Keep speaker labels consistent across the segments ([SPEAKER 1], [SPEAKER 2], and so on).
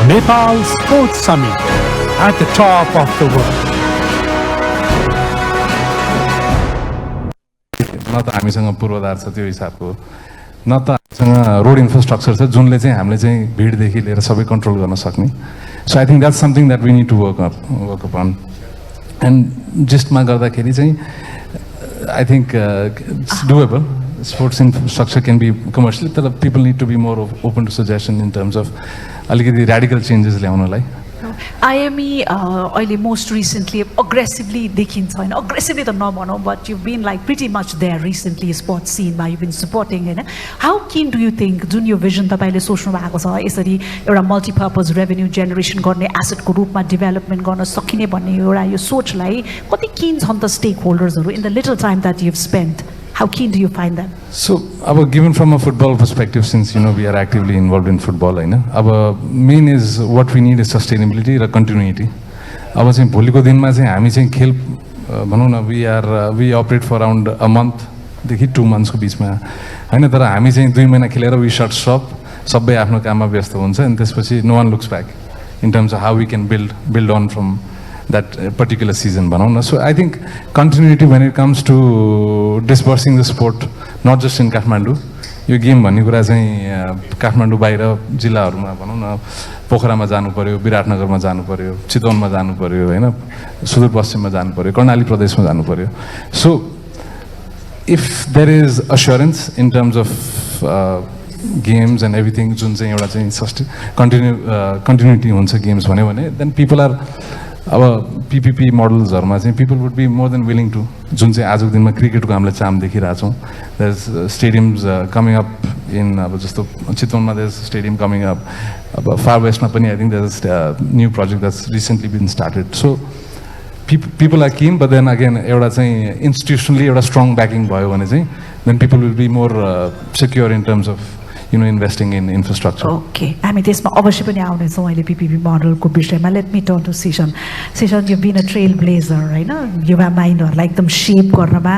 [SPEAKER 1] Nepal Sports Summit at the top of the world.
[SPEAKER 2] न त हामीसँग पूर्वाधार छ त्यो हिसाबको, न त हामीसँग रोड इन्फ्रास्ट्रक्चर छ जुनले चाहिँ हामीले चाहिँ भिडदेखि लिएर सबै कन्ट्रोल गर्न सक्ने. So I think that's something that we need to work upon. And जिस्टमा गर्दाखेरि चाहिँ I think it's doable. Sports infrastructure can be commercial, तर people need to be more open to suggestion in terms of अलिकति radical changes ल्याउनलाई.
[SPEAKER 3] IME अहिले most recently aggressively देखिन्छ होइन, aggressively त नभनौँ but you been like pretty much there recently sports सिनमा you been supporting होइन. हाउ किन डु यु थिङ्क जुन यो भिजन तपाईँले सोच्नु भएको छ यसरी एउटा मल्टिपर्पज रेभेन्यू जेनेरेसन गर्ने एसेटको रूपमा डेभलपमेन्ट गर्न सकिने भन्ने एउटा यो सोचलाई कति किन छन् त स्टेक होल्डर्सहरू in the little time that you have spent? How keen do you find them?
[SPEAKER 2] So, given from a football perspective, since we are actively involved in football, our main is what we need is sustainability or continuity. Our भोलिको दिनमा चाहिँ हामी चाहिँ खेल भनौँ न we operate for around a month देखि 2 months को बिचमा हैन, तर हामी चाहिँ 2 महिना खेलेर we shut shop, सबै आफ्नो काममा व्यस्त हुन्छ अनि त्यसपछि no one looks back in terms of how we can build on from that particular season भनौँ न. So I think continuity when it comes to dispersing the sport, not just in Kathmandu. यो game भन्ने कुरा चाहिँ काठमाडौँ बाहिर जिल्लाहरूमा भनौँ न, पोखरामा जानु पर्यो, विराटनगरमा जानु पर्यो, चितवनमा जानु पर्यो होइन, सुदूरपश्चिममा जानु पर्यो, कर्णाली प्रदेशमा जानु पर्यो. So if there is assurance in terms of games and everything जुन चाहिँ एउटा चाहिँ continuity हुन्छ गेम्स भन्यो भने then people are अब PPP मोडल्सहरूमा चाहिँ people would be more than willing to, जुन चाहिँ आजको दिनमा क्रिकेटको हामीले चाम देखिरहेछौँ. there's stadiums coming up in अब जस्तो चितवनमा there's stadium coming up, अब far westमा पनि I think there's a new project that's recently been started. So people are keen, but then again एउटा चाहिँ institutionally एउटा strong backing भयो भने चाहिँ then people will be more secure in terms of investing in infrastructure.
[SPEAKER 3] Okay, हामी त्यसमा अवश्य पनि आउनेछौँ अहिले PPP मोडलको विषयमा. Let me turn to Sesan. Sesan, you been a trailblazer होइन, युवा माइन्डहरूलाई एकदम सेप गर्नमा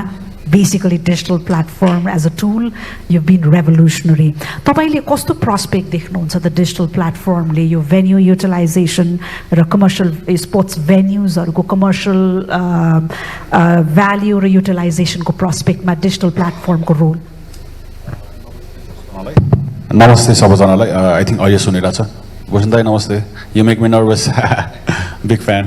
[SPEAKER 3] basically digital platform as a tool you been revolutionary. तपाईँले कस्तो प्रोस्पेक्ट देख्नुहुन्छ द डिजिटल प्लेटफर्मले यो भेन्यू युटिलाइजेसन र कमर्सियल स्पोर्ट्स भेन्यूजहरूको कमर्सियल भ्याल्यु र युटिलाइजेसनको प्रोस्पेक्टमा डिजिटल प्लेटफर्मको रोल?
[SPEAKER 4] नमस्ते सबैजनालाई. आई थिङ्क अहिले सुनिरहेछ. भूषण दाइ नमस्ते. You make me nervous. Big fan.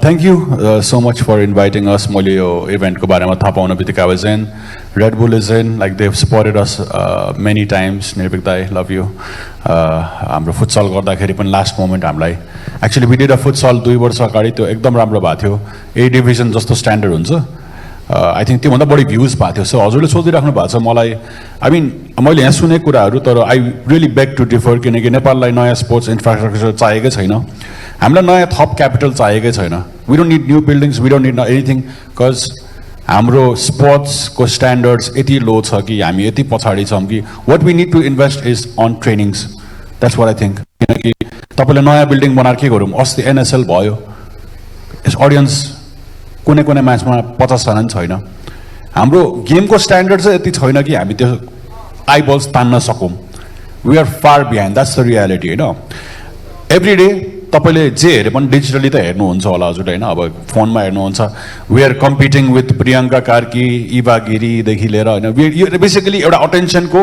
[SPEAKER 4] Thank you so much for inviting us. मैले यो इभेन्टको बारेमा थाहा पाउन बित्तिकै I was in. Red Bull is in, like they have supported us many times. Nirbhik दाइ, लभ यु. हाम्रो फुटसल गर्दाखेरि पनि लास्ट मोमेन्ट हामीलाई actually we did a futsal 2 वर्ष अगाडि, त्यो एकदम राम्रो भएको थियो. ए डिभिजन जस्तो स्ट्यान्डर्ड हुन्छ. आई थिङ्क त्योभन्दा बढी भ्युज भएको थियो. सो हजुरले सोधिराख्नु भएको छ मलाई, आई मिन मैले यहाँ सुनेको कुराहरू, तर I really beg to differ, किनकि नेपाललाई नयाँ स्पोर्ट्स इन्फ्रास्ट्रक्चर चाहिएकै छैन. हामीलाई नयाँ थप क्यापिटल चाहिएकै छैन. We don't need new buildings, we don't need anything, because हाम्रो स्पोर्ट्सको स्ट्यान्डर्ड्स यति लो छ कि हामी यति पछाडि छौँ कि what we need to invest is on trainings. That's what I think. किनकि तपाईँले नयाँ बिल्डिङ बनाएर के गरौँ? अस्ति NSL भयो, अडियन्स कुनै कुनै म्याचमा 50 जना पनि छैन. हाम्रो गेमको स्ट्यान्डर्ड चाहिँ यति छैन कि हामी त्यो आइबल्स तान्न सकौँ. We are far behind. That's the reality होइन. एभ्री डे तपाईँले जे हेरे पनि डिजिटली त हेर्नुहुन्छ होला हजुर होइन, अब फोनमा हेर्नुहुन्छ. We are competing with Priyanka Karki, Eva गिरीदेखि लिएर होइन. यो बेसिकली एउटा अटेन्सनको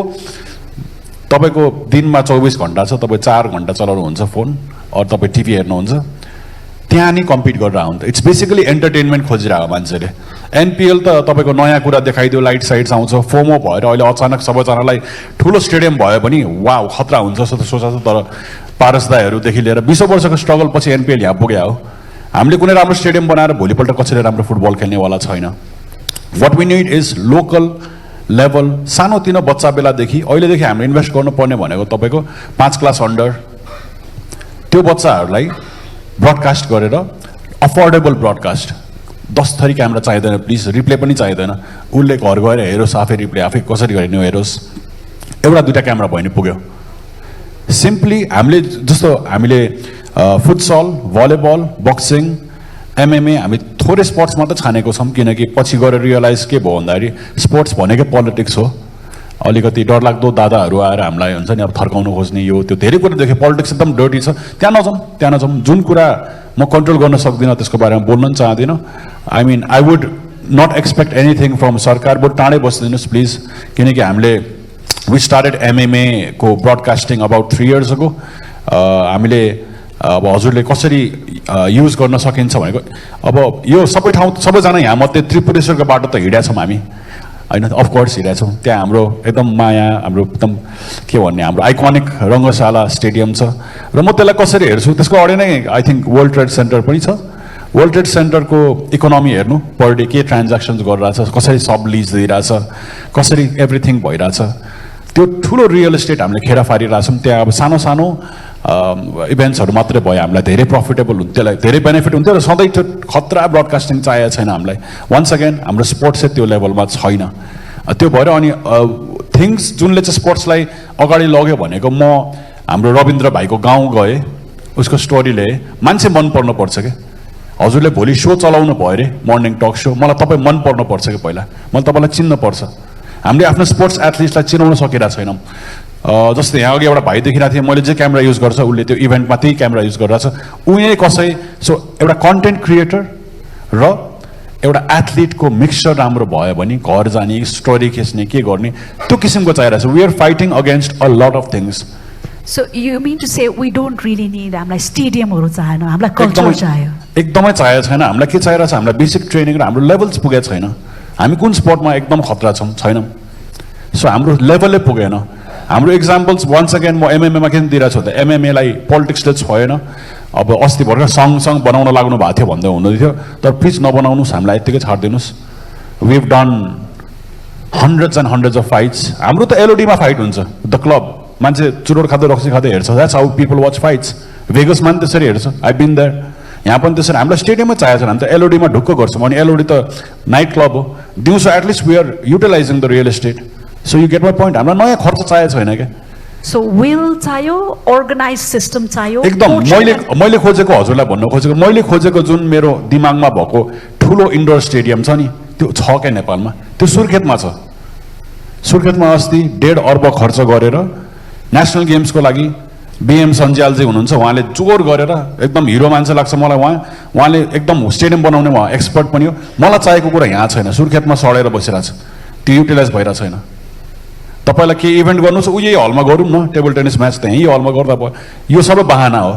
[SPEAKER 4] तपाईँको दिनमा 24 घन्टा छ, तपाईँ 4 घन्टा चलाउनुहुन्छ फोन अरू तपाईँ टिभी हेर्नुहुन्छ, त्यहाँ नि कम्पिट गरेर आउँछ. इट्स बेसिकली एन्टरटेनमेन्ट खोजिरहेको मान्छेले. NPL त तपाईँको नयाँ कुरा देखाइदियो, लाइट साइड्स आउँछ, फोमो भएर अहिले अचानक सबैजनालाई ठुलो स्टेडियम भयो भने वाउ खतरा हुन्छ जस्तो त सोचा छ. तर पारस दाईहरूदेखि लिएर 20 वर्षको स्ट्रगल पछि NPL यहाँ पुग्यो हो. हामीले कुनै राम्रो स्टेडियम बनाएर भोलिपल्ट कसैले राम्रो फुटबल खेल्नेवाला छैन. What we need is local level, सानोतिनो बच्चा बेलादेखि अहिलेदेखि हामीले इन्भेस्ट गर्नुपर्ने भनेको तपाईँको 5 क्लास अन्डर त्यो बच्चाहरूलाई ब्रडकास्ट गरेर अफोर्डेबल ब्रडकास्ट. 10 थरी क्यामेरा चाहिँदैन प्लिज, रिप्ले पनि चाहिँदैन. उसले घर गएर हेरोस्, आफै रिप्ले आफै कसरी गर्ने हेरोस्. एउटा 2टा क्यामेरा भयो भने पुग्यो. सिम्पली हामीले जस्तो हामीले फुटसल, भलिबल, बक्सिङ, MMA हामी थोरै स्पोर्ट्स मात्रै छानेको छौँ, किनकि पछि गएर रियलाइज के भयो भन्दाखेरि स्पोर्ट्स भनेकै पोलिटिक्स हो. अलिकति डरलाग्दो दादाहरू आएर हामीलाई हुन्छ नि अब थर्काउन खोज्ने यो त्यो धेरै कुरा देखेँ पोलिटिक्स एकदम डर्टी छ त्यहाँ नजाउँ जुन कुरा म कन्ट्रोल गर्न सक्दिनँ त्यसको बारेमा बोल्न पनि चाहदिनँ I mean I would not expect anything from सरकार बट टाढै बसिदिनुहोस् प्लिज किनकि हामीले वी स्टार्टेड MMA को ब्रडकास्टिङ अबाउट 3 years ago हामीले अब हजुरले कसरी युज गर्न सकिन्छ भनेको अब यो सबै ठाउँ सबैजना यहाँ मध्ये त्रिपुरेश्वरको बाटो त हिँडेका छौँ हामी होइन अफकोर्स हिँडेका छौँ त्यहाँ हाम्रो एकदम माया हाम्रो एकदम के भन्ने हाम्रो आइकोनिक रङ्गशाला स्टेडियम छ र म त्यसलाई कसरी हेर्छु त्यसको अगाडि नै I think world trade centre पनि छ वर्ल्ड ट्रेड सेन्टरको इकोनोमी हेर्नु पर डे के ट्रान्ज्याक्सन्स गरिरहेछ कसरी सब लिज दिइरहेछ कसरी एभ्रिथिङ भइरहेछ त्यो ठुलो रियल एस्टेट हामीले खेर फारिरहेछौँ त्यहाँ अब सानो सानो इभेन्ट्सहरू मात्रै भयो हामीलाई धेरै प्रफिटेबल हुन्थ्यो त्यसलाई धेरै बेनिफिट हुन्थ्यो र सधैँ त्यो खतरा ब्रडकास्टिङ चाहिएको छैन हामीलाई वन्स अगेन हाम्रो स्पोर्ट्स चाहिँ त्यो लेभलमा छैन त्यो भएर अनि थिङ्स जुनले चाहिँ स्पोर्ट्सलाई अगाडि लग्यो भनेको म हाम्रो रविन्द्र भाइको गाउँ गएँ उसको स्टोरीले मान्छे मन पर्नुपर्छ कि हजुरले भोलि सो चलाउनु भयो अरे मर्निङ टक सो मलाई तपाईँ मन पर्नुपर्छ कि पहिला मैले तपाईँलाई चिन्नुपर्छ हामीले आफ्नो स्पोर्ट्स एथलिट्सलाई चिनाउन सकिरहेको छैनौँ जस्तै यहाँ अघि एउटा भाइ देखिरहेको थिएँ मैले जे क्यामेरा युज गर्छ उसले त्यो इभेन्टमा त्यही क्यामेरा युज गरिरहेछ उही कसै सो एउटा कन्टेन्ट क्रिएटर र एउटा एथलिटको मिक्सचर राम्रो भयो भने घर जाने स्टोरी खिच्ने के गर्ने त्यो किसिमको चाहिरहेछ we are fighting against a lot of things
[SPEAKER 3] So you mean to say we don't really need हामीलाई स्टेडियमहरू चाहिएन हामीलाई कल्चर चाहियो
[SPEAKER 4] एकदमै चाहिएको छैन हामीलाई के चाहिरहेछ हामीलाई बेसिक ट्रेनिङ र हाम्रो लेभल्स पुगेको छैन हामी कुन स्पोर्टमा एकदम खतरा छौँ छैनौँ सो हाम्रो लेभलै पुगेन हाम्रो इक्जाम्पल्स वन्स अगेन म MMA मा किन दिइरहेको छु त MMA लाई पोलिटिक्सले छोएन अब अस्ति भर्खर सङ बनाउन लाग्नु भएको थियो भन्दै हुँदै थियो तर प्लिज नबनाउनुहोस् हामीलाई यत्तिकै छाडिदिनुहोस् we have done hundreds and hundreds of fights हाम्रो त LOD मा फाइट हुन्छ द क्लब मान्छे चुरोट खाँदै रक्सी खाँदै हेर्छ that's how people watch fights भेगसमा पनि त्यसरी हेर्छ आई बिन देयर यहाँ पनि त्यसरी हामीलाई स्टेडियममै चाहिएको छ हामी त LOD मा ढुक्क गर्छौँ अनि LOD त नाइट क्लब हो दिउँसो at least we are utilising the real estate so you get my point हामीलाई नयाँ खर्च चाहिएको छैन क्या
[SPEAKER 3] सो विल चाहियो अर्गनाइज सिस्टम चाहियो
[SPEAKER 4] एकदम मैले खोजेको हजुरलाई भन्नु खोजेको मैले खोजेको जुन मेरो दिमागमा भएको ठुलो इन्डोर स्टेडियम छ नि त्यो छ क्या नेपालमा त्यो सुर्खेतमा छ सुर्खेतमा अस्ति 1.5 अर्ब खर्च गरेर नेसनल गेम्सको लागि BM सन्ज्यालजी हुनुहुन्छ उहाँले जोर गरेर एकदम हिरो मान्छे लाग्छ मलाई उहाँले एकदम स्टेडियम बनाउने उहाँ एक्सपर्ट पनि हो मलाई चाहिएको कुरा यहाँ छैन सुर्खेतमा सडेर बसिरहेको छ त्यो युटिलाइज भइरहेको छैन तपाईँलाई के इभेन्ट गर्नु छ यही हलमा गरौँ न टेबल टेनिस म्याच त यही हलमा गर्दा भयो यो सबै बहाना हो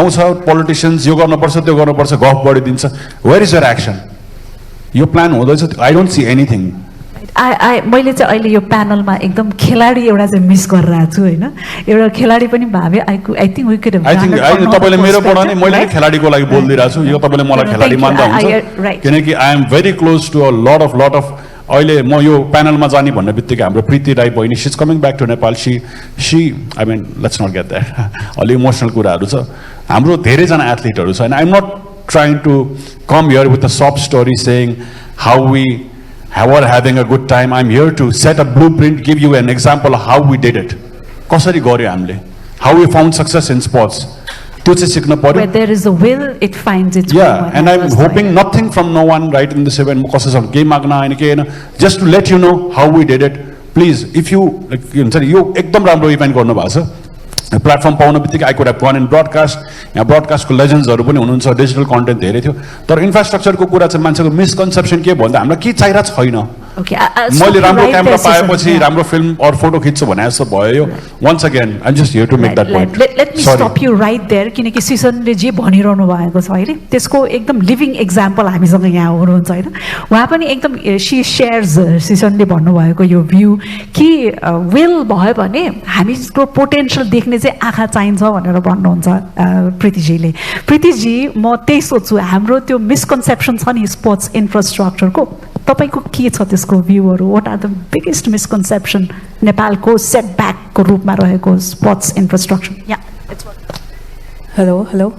[SPEAKER 4] आउँछ पोलिटिसियन्स यो गर्नुपर्छ त्यो गर्नुपर्छ गफ बढिदिन्छ वेयर इज यर एक्सन यो प्लान हुँदैछ आई डोन्ट सी एनिथिङ
[SPEAKER 3] मैले चाहिँ अहिले यो प्यानलमा एकदम खेलाडी एउटा चाहिँ मिस गरिरहेको छु होइन एउटा खेलाडी पनि भावे आई थिङ्क वी कुड
[SPEAKER 4] तपाईँले मेरोबाट नै मैले नै खेलाडीको लागि बोलिदिरहेको छु यो तपाईँले मलाई खेलाडी मान्दा हुन्छ किनकि I am very close to a lot of अहिले म यो प्यानलमा जाने भन्ने बित्तिकै हाम्रो प्रीति राई बहिनी she is coming back to Nepal she I mean let's not get that अलि इमोसनल कुराहरू छ हाम्रो धेरैजना एथलिटहरू छ and I am not trying to come here with a soft story saying how we are having a good time. I'm here to set a blueprint, give you an example of how we did it. कसरी गर्यो हामीले how we found success in sports. त्यो चाहिँ सिक्न पर्यो.
[SPEAKER 3] Where there is a will, it finds its way.
[SPEAKER 4] Yeah, and I'm hoping nothing from no one right in this event. म कसैसँग केही माग्न आएन के होइन. Just to let you know how we did it. Please, if you हुन्छ नि यो एकदम राम्रो इभेन्ट गर्नु भएको छ. प्लेटफर्म पाउन बित्तिकै I could have gone in broadcast यहाँ ब्रडकास्टको लेजेन्ड्सहरू पनि हुनुहुन्छ डिजिटल कन्टेन्ट धेरै थियो तर इन्फ्रास्ट्रक्चरको कुरा चाहिँ मान्छेको मिसकन्सेप्सन के भन्दा हामीलाई के चाहिरहेको छैन मैले राम्रो क्यामेरा पाएपछि राम्रो फिल्म अरू फोटो खिच्छु भने जस्तो भयो once again I am just here to make that point
[SPEAKER 3] let me stop you right there किनकि सिसनले जे भनिरहनु भएको छ अहिले त्यसको एकदम लिभिङ एक्जाम्पल हामीसँग यहाँ हुनुहुन्छ होइन उहाँ पनि एकदम सी सेयर्स सिसनले भन्नुभएको यो भ्यू कि विल भयो भने हामीको पोटेन्सियल देख्ने चाहिँ आँखा चाहिन्छ भनेर भन्नुहुन्छ प्रीतिजीले प्रीतिजी म त्यही सोध्छु हाम्रो त्यो मिसकन्सेप्सन छ नि स्पोर्ट्स इन्फ्रास्ट्रक्चरको तपाईँको के छ त्यसको भ्यूहरू what are the biggest misconception नेपालको सेटब्याकको रूपमा रहेको स्पोर्ट्स इन्फ्रास्ट्रक्चर या
[SPEAKER 5] Hello.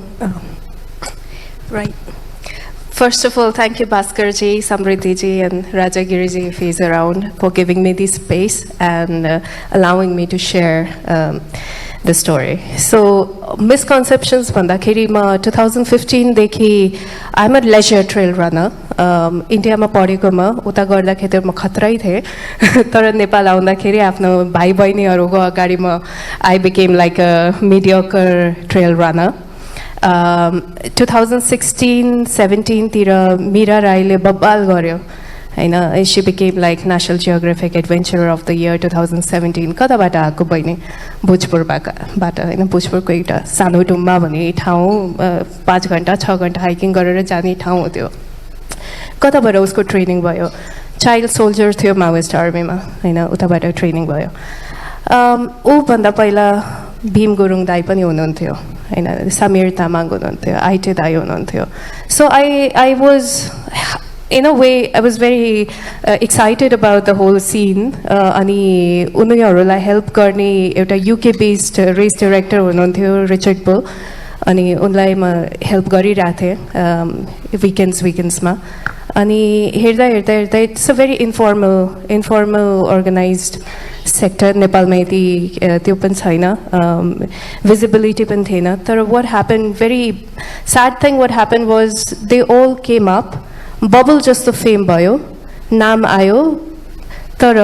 [SPEAKER 5] Right. First of all, thank you Bhaskar ji, Samriddhi ji and Rajagiri ji if he's around for giving me this space and allowing me to share the story. So misconceptions भन्दाखेरि म 2015 देखि I'm a leisure trail runner. इन्डियामा पढेको म उता गर्दाखेरि म खतरै थिएँ तर नेपाल आउँदाखेरि आफ्नो भाइ बहिनीहरूको अगाडि म I became like a mediocre trail runner. 2016-17 तिर मीरा राईले बब्बाल गर्यो हैन. She became like National Geographic Adventurer of the Year 2017. कताबाट आएको बहिनी? भोजपुरबाट हैन. भोजपुरको एउटा सानो डुम्बा भन्ने ठाउँ 5 घण्टा 6 घण्टा हाइकिङ गरेर जाने ठाउँ हो त्यो. कताबाट उसको ट्रेनिङ भयो? चाइल्ड सोल्जर थियो माओइस्ट आर्मीमा हैन. उताबाट ट्रेनिङ भयो. ऊ भन्दा पहिला भीम गुरुङ दाई पनि हुनुहुन्थ्यो हैन. समीर तामाङ हुनुहुन्थ्यो. आइटे दाई हुनुहुन्थ्यो. So I was in a way I was very excited about the whole scene. अनि उनीहरूलाई हेल्प गर्ने एउटा UK based रेस डाइरेक्टर हुनुहुन्थ्यो रिचर्ड बुल. अनि उनलाई म हेल्प गरिरहेको थिएँ विकेन्ड्समा. अनि हेर्दा हेर्दा हेर्दा it's a very informal organized sector. नेपालमा यति त्यो पनि छैन, भिजिबिलिटी पनि थिएन. तर what happen, very sad thing what happen was they all came up. Bubble जस्तो फेम भयो, नाम आयो. तर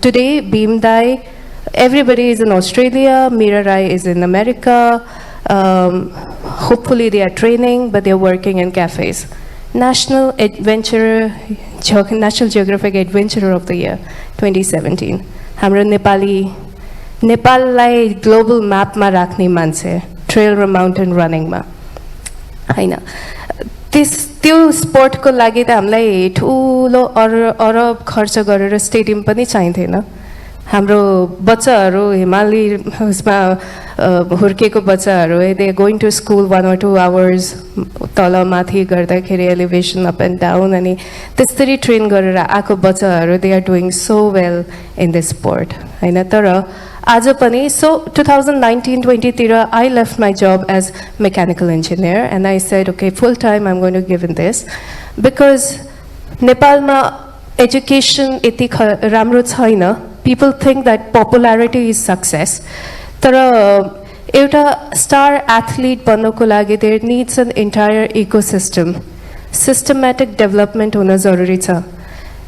[SPEAKER 5] टुडे भीम दाई, everybody is in Australia, Meera Rai is in America. Hopefully they are training, but they're working in cafes. National Geographic Adventurer of the Year 2017. हाम्रो नेपाललाई global म्यापमा राख्ने मान्छे ट्रेल र माउन्टेन रनिङमा हैन. त्यो स्पोर्टको लागि त हामीलाई ठुलो अरब खर्च गरेर स्टेडियम पनि चाहिँथेन. हाम्रो बच्चाहरू हिमाली उसमा हुर्केको बच्चाहरू they going to school 1 or 2 hours तल माथि गर्दाखेरि एलिभेसन अप एन्ड डाउन. अनि त्यसरी ट्रेन गरेर आएको बच्चाहरू they are doing so well in the sport हैन. तर आज पनि सो 2019-20 तिर I left my job as mechanical engineer and I said okay full time I am going to give in this because नेपालमा education यति राम्रो छैन. People think that popularity is success. तर एउटा स्टार एथलीट बन्नको लागि there needs an entire ecosystem. Systematic development हुन जरुरी छ.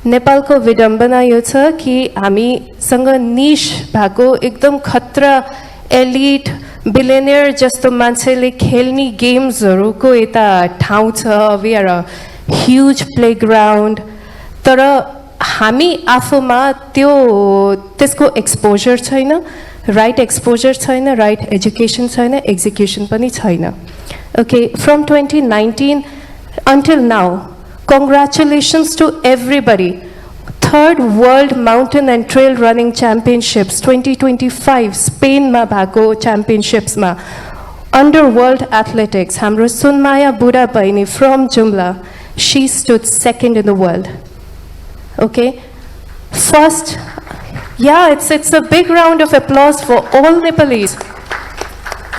[SPEAKER 5] नेपालको विडम्बना यो छ कि हामीसँग निश भएको एकदम खतरा एलिट बिलियनियर जस्तो मान्छेले खेल्ने गेम्सहरूको यता ठाउँ छ. We are a huge playground. तर हामी आफूमा त्यसको एक्सपोजर छैन, राइट एक्सपोजर छैन, राइट एजुकेसन छैन, एक्जिक्युसन पनि छैन. Okay, from 2019 until now, congratulations to everybody. 3rd World Mountain and Trail Running Championships 2025 स्पेनमा भएको च्याम्पियनसिप्समा अन्डर वर्ल्ड एथलेटिक्स हाम्रो सुनमाया बुढा बहिनी from Jumla, she stood 2nd in the world. Okay, first, yeah, it's a big round of applause for all Nepalese.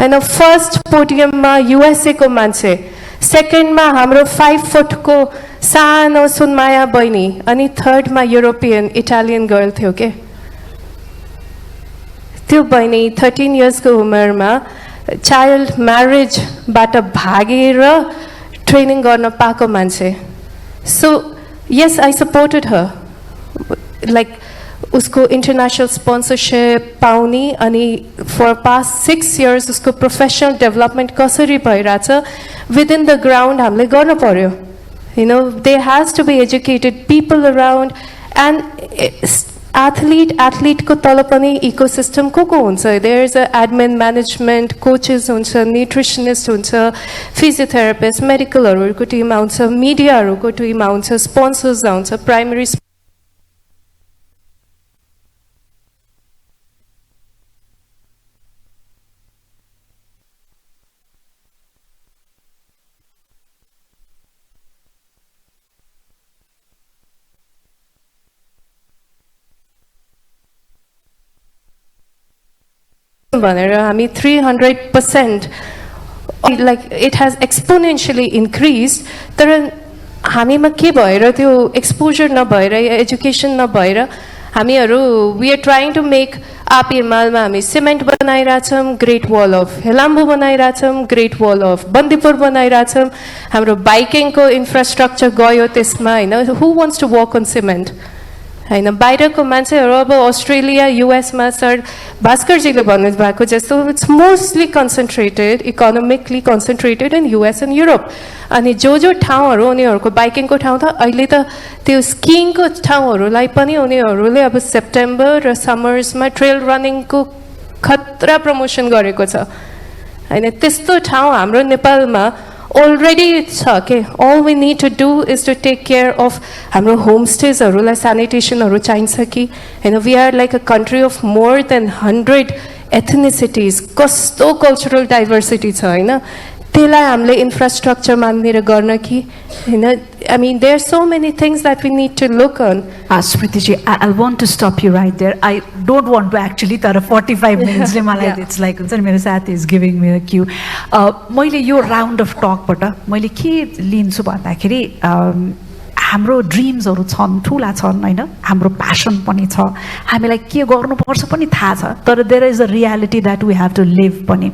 [SPEAKER 5] And the first podium ma USA ko manche, second ma hamro 5 foot ko sano Sunmaya Baini, ani third ma European Italian girl थियो के. त्यो बहिनी 13 years को उमेरमा child marriage बाट भागेर training गर्न पाएको मान्छे. So yes, I supported her. Like, usko international sponsorship pauni ani for past 6 years usko professional development kasari bhairacha within the ground hamle garnu paryo. You know, there has to be educated people around, and athlete ko tala pani ecosystem ko huncha. There is a admin, management, coaches huncha, nutritionist huncha, physiotherapist, medical haruko team huncha, media haruko team huncha, sponsors huncha, primary I mean 300%, like it has exponentially increased. तर हामीमा के भएर त्यो exposure नभएर education नभएर हामीहरू we are trying to make up हिमालमा हामी सिमेन्ट बनाइरहेछौँ, ग्रेट वल अफ हेलाम्बु बनाइरहेछौँ, ग्रेट वल अफ बन्दीपुर बनाइरहेछौँ, हाम्रो बाइकिङको इन्फ्रास्ट्रक्चर गयो त्यसमा होइन. Who wants to walk on cement होइन. बाहिरको मान्छेहरू अब अस्ट्रेलिया युएसमा सर भास्करजीले भन्नुभएको जस्तो it's mostly concentrated economically concentrated in US and Europe. अनि जो ठाउँहरू उनीहरूको बाइकिङको ठाउँ त अहिले त त्यो स्किङको ठाउँहरूलाई पनि उनीहरूले अब सेप्टेम्बर र समर्समा ट्रेल रनिङको खतरा प्रमोसन गरेको छ होइन. त्यस्तो ठाउँ हाम्रो नेपालमा अलरेडी छ के. All we need to do is to take care of हाम्रो होमस्टेजहरूलाई सेनिटेसनहरू चाहिन्छ कि होइन. We are like a country of more than 100 ethnicities. कस्तो कल्चरल डाइभर्सिटी छ होइन. त्यसलाई हामीले इन्फ्रास्ट्रक्चर मानेर गर्न कि होइन. I mean there are so many things that we need to look on.
[SPEAKER 3] Smriti, I want to stop you right there. I don't want to actually, तर 45 minutes ले मलाई it's like हुन्छ नि मेरो साथी is giving me a cue. मैले यो round of टकबाट मैले के लिन्छु भन्दाखेरि हाम्रो ड्रिम्सहरू छन्, ठुला छन् होइन. हाम्रो प्यासन पनि छ, हामीलाई के गर्नुपर्छ पनि थाहा छ, तर there is a reality that we have to live पनि.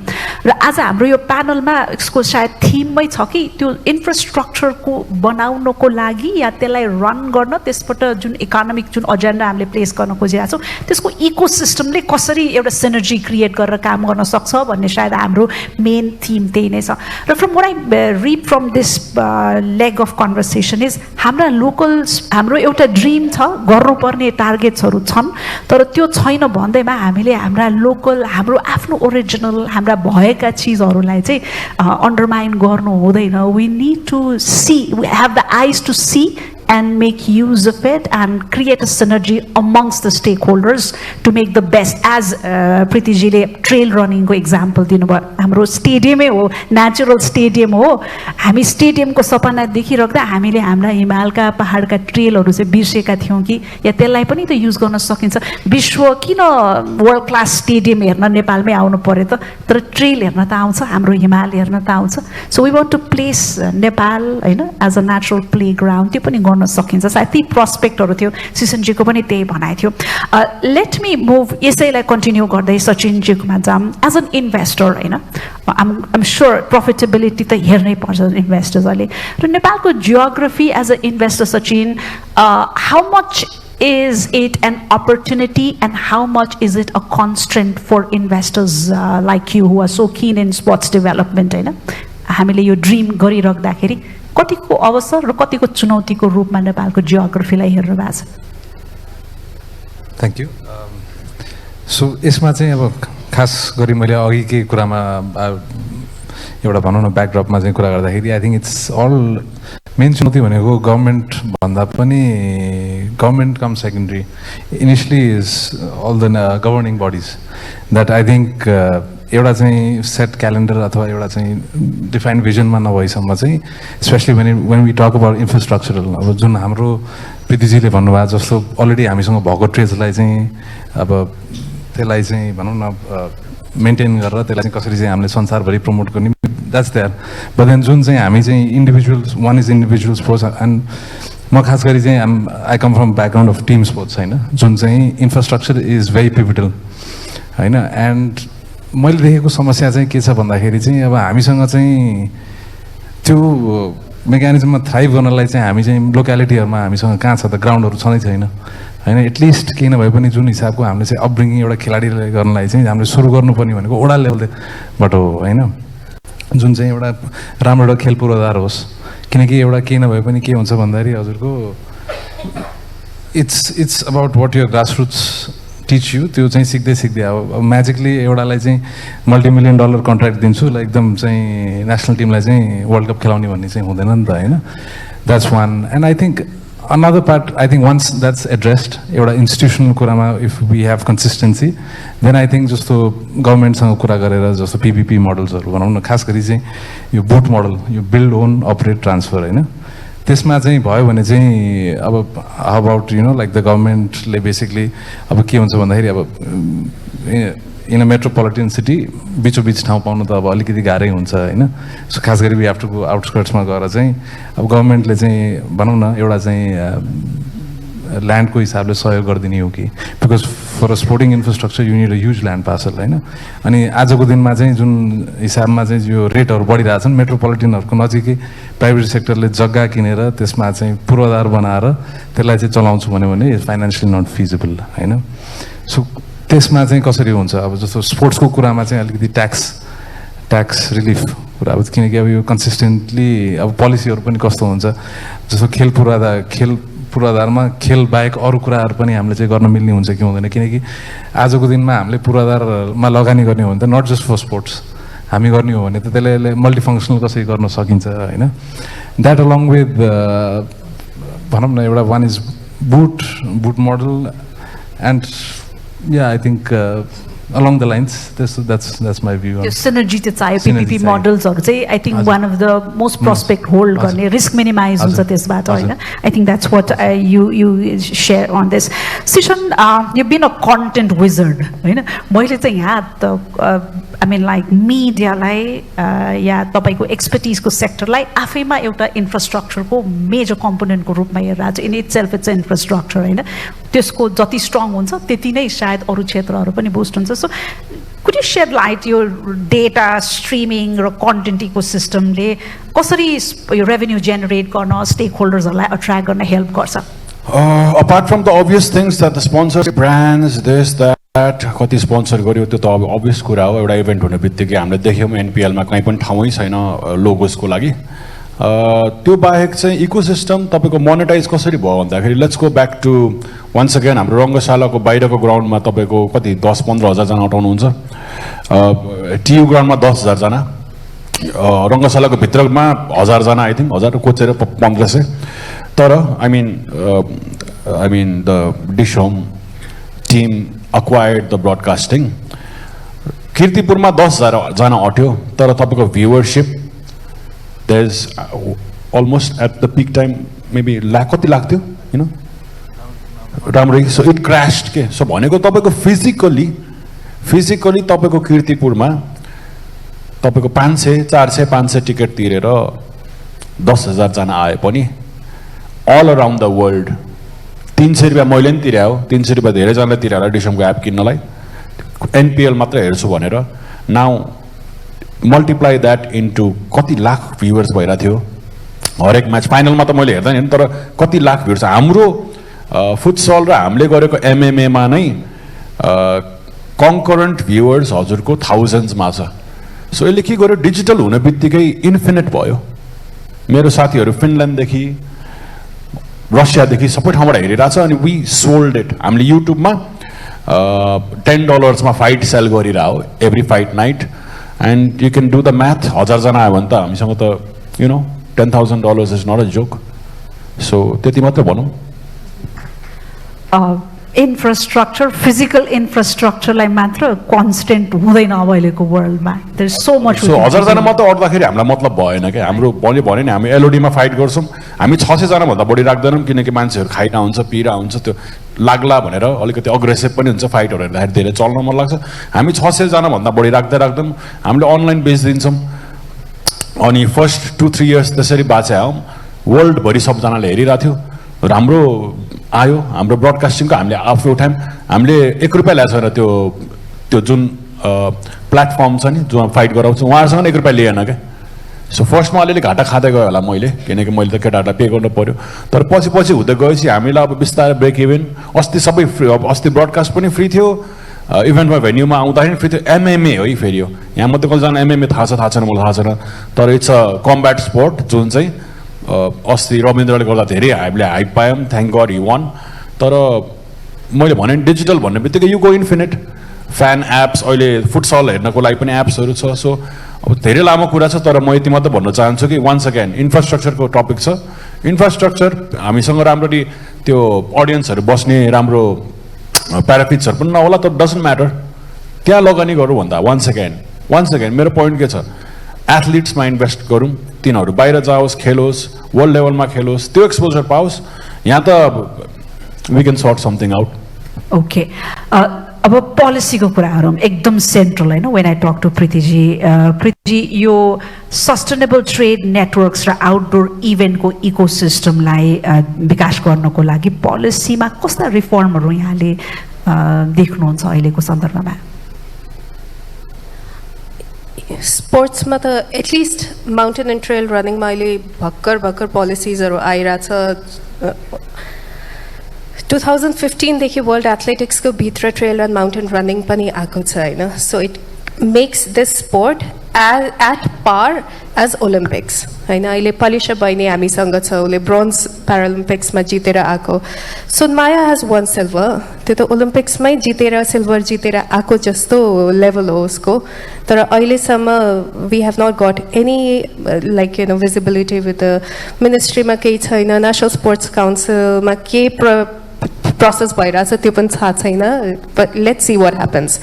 [SPEAKER 3] र आज हाम्रो यो प्यानलमा यसको सायद थिममै छ कि त्यो इन्फ्रास्ट्रक्चरको बनाउनको लागि या त्यसलाई रन गर्न त्यसबाट जुन इकोनोमिक जुन एजेन्डा हामीले प्लेस गर्न खोजिरहेको छौँ त्यसको इकोसिस्टमले कसरी एउटा सिनर्जी क्रिएट गरेर काम गर्न सक्छ भन्ने सायद हाम्रो मेन थिम त्यही नै छ. र from what I read from this leg of conversation is हाम्रा लोकल्स हाम्रो एउटा ड्रिम छ, गर्नुपर्ने टार्गेट्सहरू छन्, तर त्यो छैन भन्दैमा हामीले हाम्रा लोकल हाम्रो आफ्नो ओरिजिनल हाम्रा भएका चिजहरूलाई चाहिँ अन्डरमाइन गर्नु हुँदैन. We need to see, we have the eyes to see and make use of it and create a synergy amongst the stakeholders to make the best. As Priti ji le trail running ko example dinu bhayo. Hamro stadium ho, natural stadium ho. हामी stadium को सपना देखिराख्दा हामीले हाम्रा हिमालका पहाडका ट्रेलहरू चाहिँ बिर्सेका थियौँ कि या त्यसलाई पनि त युज गर्न सकिन्छ. विश्व किन वर्ल्ड क्लास स्टेडियम हेर्न नेपालमै आउनु पर्यो त, तर ट्रेल हेर्न त आउँछ, हाम्रो हिमाल हेर्न त आउँछ. So we want to place Nepal होइन as a natural playground. त्यो पनि गर्न सकिन्छ. सायद ती प्रोस्पेक्टहरू थियो, सिसनजीको पनि त्यही भनाइ थियो. लेट मी मुभ, यसैलाई कन्टिन्यू गर्दै सचिनजीकोमा जाऊँ. एज एन इन्भेस्टर होइन, आइम स्योर प्रफिटेबिलिटी त हेर्नै पर्छ इन्भेस्टर्सहरूले. र नेपालको geography as a investor Sachin, how much is it an opportunity and how much is it a constraint for investors like you who are so keen in sports development होइन. हामीले यो dream गरिराख्दाखेरि कतिको अवसर र कतिको चुनौतीको रूपमा नेपालको जियोग्राफीलाई हेर्नु भएको छ.
[SPEAKER 2] Thank you. सो यसमा चाहिँ अब खास गरी मैले अघिकै कुरामा एउटा भनौँ न ब्याकड्रपमा चाहिँ कुरा गर्दाखेरि I think it's all main चुनौती भनेको गभर्मेन्ट भन्दा पनि government come secondary initially is all the governing bodies that I think एउटा चाहिँ सेट क्यालेन्डर अथवा एउटा चाहिँ डिफाइन्ड भिजनमा नभएसम्म चाहिँ specially when we talk about infrastructural अब जुन हाम्रो प्रीतिजीले भन्नुभएको जस्तो अलरेडी हामीसँग भएको ट्रेजलाई चाहिँ अब त्यसलाई चाहिँ भनौँ न मेन्टेन गरेर त्यसलाई चाहिँ कसरी चाहिँ हामीले संसारभरि प्रमोट गर्ने द्याट्स देयर. बट देन जुन चाहिँ हामी चाहिँ individuals, one is individual sports and म खास गरी चाहिँ I come from background of team sports होइन, जुन चाहिँ इन्फ्रास्ट्रक्चर इज भेरी पिभिटल होइन. एन्ड मैले देखेको समस्या चाहिँ के छ भन्दाखेरि चाहिँ अब हामीसँग चाहिँ त्यो मेकानिजममा थ्राइभ गर्नलाई चाहिँ हामी चाहिँ लोक्यालिटीहरूमा हामीसँग कहाँ छ त ग्राउन्डहरू छँदै छैन होइन. एटलिस्ट केही नभए पनि जुन हिसाबको हामीले चाहिँ अपब्रिङिङ एउटा खेलाडीलाई गर्नलाई चाहिँ हामीले सुरु गर्नुपर्ने भनेको ओडा लेभलबाट हो होइन, जुन चाहिँ एउटा राम्रो एउटा खेल पूर्वाधार होस्. किनकि एउटा केही नभए पनि के हुन्छ भन्दाखेरि हजुरको it's about what your grassroots teach you. त्यो चाहिँ सिक्दै सिक्दै अब म्याजिकली एउटालाई चाहिँ $multi-million कन्ट्र्याक्ट दिन्छु ल एकदम चाहिँ नेसनल टिमलाई चाहिँ वर्ल्ड कप खेलाउने भन्ने चाहिँ हुँदैन नि त होइन. That's one. And I think another part, I think once that's addressed, एउटा institutional कुरामा if we have consistency, then I think जस्तो गभर्मेन्टसँग कुरा गरेर जस्तो PPP मोडल्सहरू भनौँ न, खास गरी चाहिँ यो बुट मोडल, यो बिल्ड ओन अपरेट ट्रान्सफर होइन, त्यसमा चाहिँ भयो भने चाहिँ अब how about you know like the गभर्मेन्टले बेसिकली अब के हुन्छ भन्दाखेरि अब इन अ मेट्रोपोलिटन सिटी बिचोबिच ठाउँ पाउनु त अब अलिकति गाह्रै हुन्छ होइन. सो खास गरी वी हेभ टु गो आउटस्कर्ट्समा गएर चाहिँ अब गभर्मेन्टले चाहिँ भनौँ न एउटा चाहिँ ल्यान्डको हिसाबले सहयोग गरिदिने हो कि because for a sporting infrastructure you need a huge land parcel होइन. अनि आजको दिनमा चाहिँ जुन हिसाबमा चाहिँ यो रेटहरू बढिरहेछन् मेट्रोपोलिटनहरूको नजिकै प्राइभेट सेक्टरले जग्गा किनेर त्यसमा चाहिँ पूर्वाधार बनाएर त्यसलाई चाहिँ चलाउँछु भन्यो भने फाइनेन्सियली नट फिजिबल होइन. सो त्यसमा चाहिँ कसरी हुन्छ अब जस्तो स्पोर्ट्सको कुरामा चाहिँ अलिकति ट्याक्स रिलिफ कुरा अब किनकि अब यो कन्सिस्टेन्टली अब पोलिसीहरू पनि कस्तो हुन्छ जस्तो खेल पूर्वाधारमा खेल बाहेक अरू कुराहरू पनि हामीले चाहिँ गर्न मिल्ने हुन्छ कि हुँदैन किनकि आजको दिनमा हामीले पूर्वाधारमा लगानी गर्ने हो भने त नट जस्ट फर स्पोर्ट्स हामी गर्ने हो भने त त्यसले मल्टिफङ्सनल कसरी गर्न सकिन्छ होइन. द्याट अलङ विथ भनौँ न एउटा one is boot model and yeah I think along the lines that's my view on
[SPEAKER 3] synergy to चाहियो
[SPEAKER 2] Synergy
[SPEAKER 3] PPP
[SPEAKER 2] चाहियो.
[SPEAKER 3] models or say I think one of the most prospect hold गर्ने risk minimize हुन्छ त्यसबाट होइन. I think that's what you share on this. Sishan, you've been a content wizard होइन. मैले चाहिँ यहाँ त I mean like मिडियालाई या तपाईँको एक्सपर्टिजको सेक्टरलाई आफैमा एउटा इन्फ्रास्ट्रक्चरको मेजर कम्पोनेन्टको रूपमा हेरेर in it self it's infrastructure होइन. त्यसको जति स्ट्रङ हुन्छ त्यति नै सायद अरू क्षेत्रहरू पनि बुस्ट हुन्छ. So could you share light यो डेटा स्ट्रिमिङ र कन्टेन्ट इकोसिस्टमले कसरी यो रेभेन्यू जेनेरेट गर्न स्टेक होल्डर्सहरूलाई अट्र्याक्ट गर्न हेल्प गर्छ?
[SPEAKER 4] Apart from the obvious things that the sponsors, brands, this, that, कति स्पोन्सर गर्यो त्यो त अब अभियस कुरा हो. एउटा इभेन्ट हुने बित्तिकै हामीले देख्यौँ एनपिएलमा कहीँ पनि ठाउँै छैन लोगोसको लागि. त्यो बाहेक चाहिँ इकोसिस्टम तपाईँको मोनेटाइज कसरी भयो भन्दाखेरि let's go back to once again हाम्रो रङ्गशालाको बाहिरको ग्राउन्डमा तपाईँको कति 10-15 हजारजना उठाउनुहुन्छ. टियु ग्राउन्डमा 10,000 जना, रङ्गशालाको भित्रमा 1000 जना आई थिङ्क 1000 कोचेर 1500. तर I mean the this home team acquired the broadcasting. किर्तिपुरमा 10,000 जना अट्यो तर तपाईँको viewership there is almost at the peak time maybe कति लाख थियो होइन राम्रै. सो इट क्रास्ड के. सो भनेको तपाईँको फिजिकली तपाईँको किर्तिपुरमा तपाईँको 500 टिकट तिरेर 10,000 जना आए पनि अल अराउन्ड द वर्ल्ड 300 रुपियाँ मैले पनि तिर्यायो. 300 रुपियाँ धेरैजनाले तिरेर डिसमको एप किन्नलाई एनपिएल मात्र हेर्छु भनेर. नाउ मल्टिप्लाई द्याट इन्टु कति लाख भ्युवर्स भइरहेको थियो हरेक म्याच. फाइनलमा त मैले हेर्दा नि तर कति लाख भ्युवर्स. हाम्रो फुटसल र हामीले गरेको एमएमएमा नै कन्करेन्ट भ्युवर्स हजुरको थाउजन्ड्समा छ. सो यसले के गर्यो डिजिटल हुने बित्तिकै इन्फिनिट भयो. मेरो साथीहरू फिनल्यान्डदेखि रसियादेखि सबै ठाउँबाट हेरिरहेको छ अनि वी सोल्ड इट. हामीले युट्युबमा $10 फाइट सेल गरिरह every fight night and you can do the math. 1000 जना आयो भने त हामीसँग त you know $10,000 is not a joke. So त्यति मात्रै भनौँ.
[SPEAKER 3] इन्फ्रास्ट्रक्चर फिजिकल इन्फ्रास्ट्रक्चरलाई मात्र कन्स्टेन्ट हुँदैन अहिलेको वर्ल्डमा. There is so much.
[SPEAKER 4] So 1000 जना मात्र अट्दाखेरि हामीलाई मतलब भएन क्या. हाम्रो मैले भने नि हामी एलओडीमा फाइट गर्छौँ. हामी 600 जना भन्दा बढी राख्दैनौँ किनकि मान्छेहरू खाइरह हुन्छ पिरा हुन्छ त्यो लाग्ला भनेर अलिकति अग्रेसिभ पनि हुन्छ. फाइटहरू हेर्दाखेरि धेरै चल्न मन लाग्छ. हामी 600 जना भन्दा बढी राख्दैनौँ. हामीले अनलाइन बेचिदिन्छौँ. अनि फर्स्ट 2-3 इयर्स त्यसरी बाँचे आयौँ. वर्ल्डभरि सबजनाले हेरिरहेको थियो. राम्रो आयो हाम्रो ब्रडकास्टिङको. हामीले आफू उठायौँ. हामीले 1 रुपियाँ ल्याएको छैन. त्यो जुन प्लेटफर्म छ नि जो फाइट गराउँछ उहाँहरूसँग 1 रुपियाँ लिएन क्या. सो फर्स्टमा अलिअलि घाटा खाँदै गयो होला मैले किनकि मैले त केटाहरूलाई पे गर्नु पऱ्यो. तर पछि हुँदै गएपछि हामीलाई अब बिस्तारै ब्रेक इभेन. अस्ति सबै फ्री. अब अस्ति ब्रडकास्ट पनि फ्री थियो. इभेन्टमा भेन्यूमा आउँदाखेरि फ्री थियो. एमएमए हो फेरि यो. यहाँ मात्रै कतिजना एमएमए थाहा छैन मलाई थाहा छैन. तर इट्स अ कम्ब्याट स्पोर्ट जुन चाहिँ अस्ति रविन्द्रले गर्दा धेरै हामीले हाइप पायौँ. Thank God he won. तर मैले भने डिजिटल भन्ने बित्तिकै you go infinite. Fan apps अहिले फुटसल हेर्नको लागि पनि एप्सहरू छ. सो अब धेरै लामो कुरा छ तर म यति मात्र भन्न चाहन्छु कि वन्स अगेन इन्फ्रास्ट्रक्चरको टपिक छ. इन्फ्रास्ट्रक्चर हामीसँग राम्ररी त्यो अडियन्सहरू बस्ने राम्रो प्याराफिट्सहरू पनि नहोला तर डजन्ट म्याटर. त्यहाँ लगानी गरौँ भन्दा वन्स अगेन मेरो पोइन्ट के छ एथलिट्समा इन्भेस्ट गरौँ. तिनीहरू बाहिर जाओस् खेलोस् वर्ल्ड लेभलमा खेलोस् त्यो एक्सपोजर पाओस्. यहाँ त we can sort something out.
[SPEAKER 3] Okay अब पोलिसीको कुरा गरौँ एकदम सेन्ट्रल होइन when I talk to Preetiji यो सस्टेनेबल ट्रेड नेटवर्क्स र आउटडोर इभेन्टको इकोसिस्टमलाई विकास गर्नको लागि पोलिसीमा कस्ता रिफर्महरू यहाँले देख्नुहुन्छ अहिलेको सन्दर्भमा
[SPEAKER 5] स्पोर्ट्समा त एटलिस्ट माउन्टेन एन्ड ट्रेल रनिङमा अहिले भर्खर पोलिसिजहरू आइरहेछ 2015 देखि वर्ल्ड एथलेटिक्सको भित्र ट्रेल एन्ड माउन्टेन रनिङ पनि आएको छ होइन so it makes this sport at par as Olympics होइन अहिले पलिसा बहिनी हामीसँग छ उसले ब्रोन्ज प्यारालिम्पिक्समा जितेर आएको सुनमाया हेज वन सिल्भर त्यो त ओलम्पिक्समै जितेर सिल्भर जितेर आएको जस्तो लेभल हो उसको तर अहिलेसम्म we have not got any like you know visibility with the मिनिस्ट्रीमा केही छैन नेसनल स्पोर्ट्स काउन्सिलमा के प्रोसेस भइरहेछ त्यो पनि थाहा छैन but let's see what happens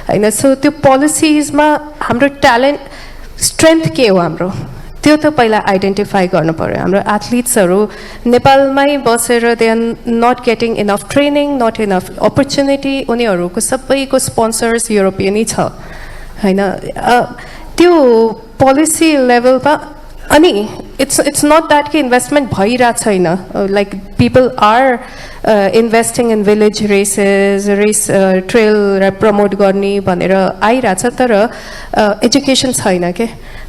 [SPEAKER 5] होइन सो त्यो पोलिसिजमा हाम्रो ट्यालेन्ट स्ट्रेन्थ के हो हाम्रो त्यो त पहिला आइडेन्टिफाई गर्नु पऱ्यो हाम्रो एथलिट्सहरू नेपालमै बसेर they are not getting enough training not enough opportunity उनीहरूको सबैको स्पोन्सर्स युरोपियनै छ होइन त्यो पोलिसी लेभलमा अनि इट्स नट द्याट कि इन्भेस्टमेन्ट भइरहेको छैन like people are investing in village race trail promote गर्ने भनेर आइरहेछ तर एजुकेसन छैन के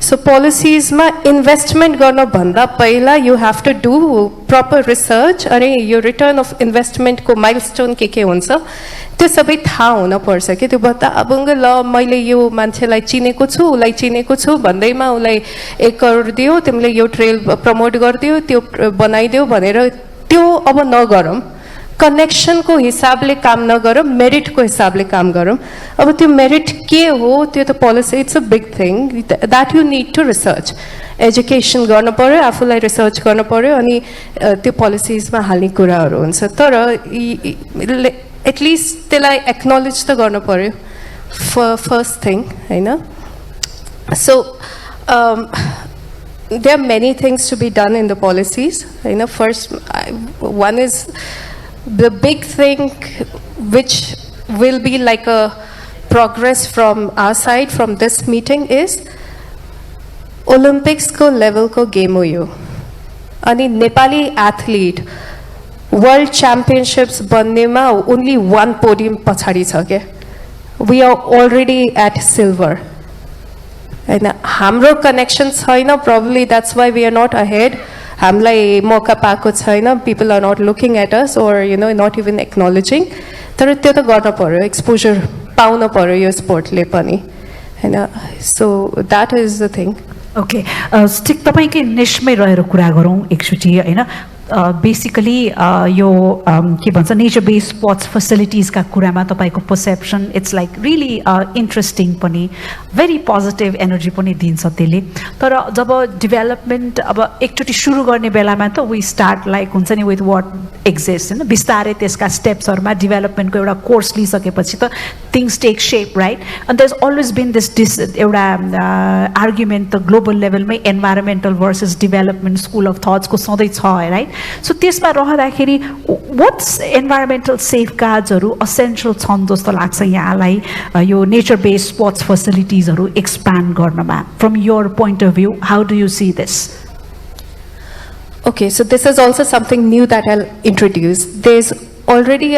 [SPEAKER 5] सो पोलिसिजमा इन्भेस्टमेन्ट गर्नुभन्दा पहिला you have to do proper research अनि यो रिटर्न अफ इन्भेस्टमेन्टको माइलस्टोन के हुन्छ त्यो सबै थाहा हुनपर्छ कि त्यो बता अब ल मैले यो मान्छेलाई चिनेको छु उसलाई चिनेको छु भन्दैमा उसलाई 1 करोड दियो तिमीले यो ट्रेल प्रमोट गरिदियो त्यो बनाइदियो भनेर त्यो अब नगरौँ कनेक्सनको हिसाबले काम नगरौँ मेरिटको हिसाबले काम गरौँ अब त्यो मेरिट के हो त्यो त policy it's a big thing that you need to research education गर्नु पऱ्यो आफूलाई रिसर्च गर्नु पऱ्यो अनि त्यो पोलिसिजमा हाल्ने कुराहरू हुन्छ तर एटलिस्ट त्यसलाई एक्नोलेज त गर्नु पऱ्यो फर्स्ट थिङ होइन so there are many things to be done in the policies. You know, first, one is the big thing which will be like a progress from our side from this meeting is Olympics ko level ko game ho yo. Ani Nepali athlete World Championships banne ma only one podium pachadi cha ke. We are already at silver. And हाम्रो connection छैन probably that's why we are not ahead हामीलाई मौका पाएको छैन people are not looking at us or you know not even acknowledging तर त्यो त गर्न पर्यो एक्सपोजर पाउन पर्यो यो स्पोर्टले पनि हैन so that is the thing
[SPEAKER 3] okay stick तपाईँकै निशमै रहेर कुरा गरौँ एकचोटि होइन बेसिकली यो के भन्छ नेचर बेस्ड स्पोर्ट्स फेसिलिटिजका कुरामा तपाईँको perception it's like really interesting पनि भेरी पोजिटिभ एनर्जी पनि दिन्छ त्यसले तर जब डेभलपमेन्ट अब एकचोटि सुरु गर्ने बेलामा त वी स्टार्ट लाइक हुन्छ नि विथ वाट एक्जिस्ट होइन बिस्तारै त्यसका स्टेप्सहरूमा डेभलपमेन्टको एउटा कोर्स लिइसकेपछि त things take shape right and there is always been this एउटा आर्ग्युमेन्ट त ग्लोबल लेभलमै environmental versus development school of थट्सको सधैँ छ राइट सो त्यसमा रहँदाखेरि वाट्स इन्भाइरोमेन्टल सेफगार्ड्सहरू असेन्सियल छन् जस्तो लाग्छ यहाँलाई यो नेचर बेस्ड स्पोर्ट्स फेसिलिटिजहरू एक्सप्यान्ड गर्नमा from your point of view how do you see this
[SPEAKER 5] Okay, so this is also something new that I'll introduce. There's already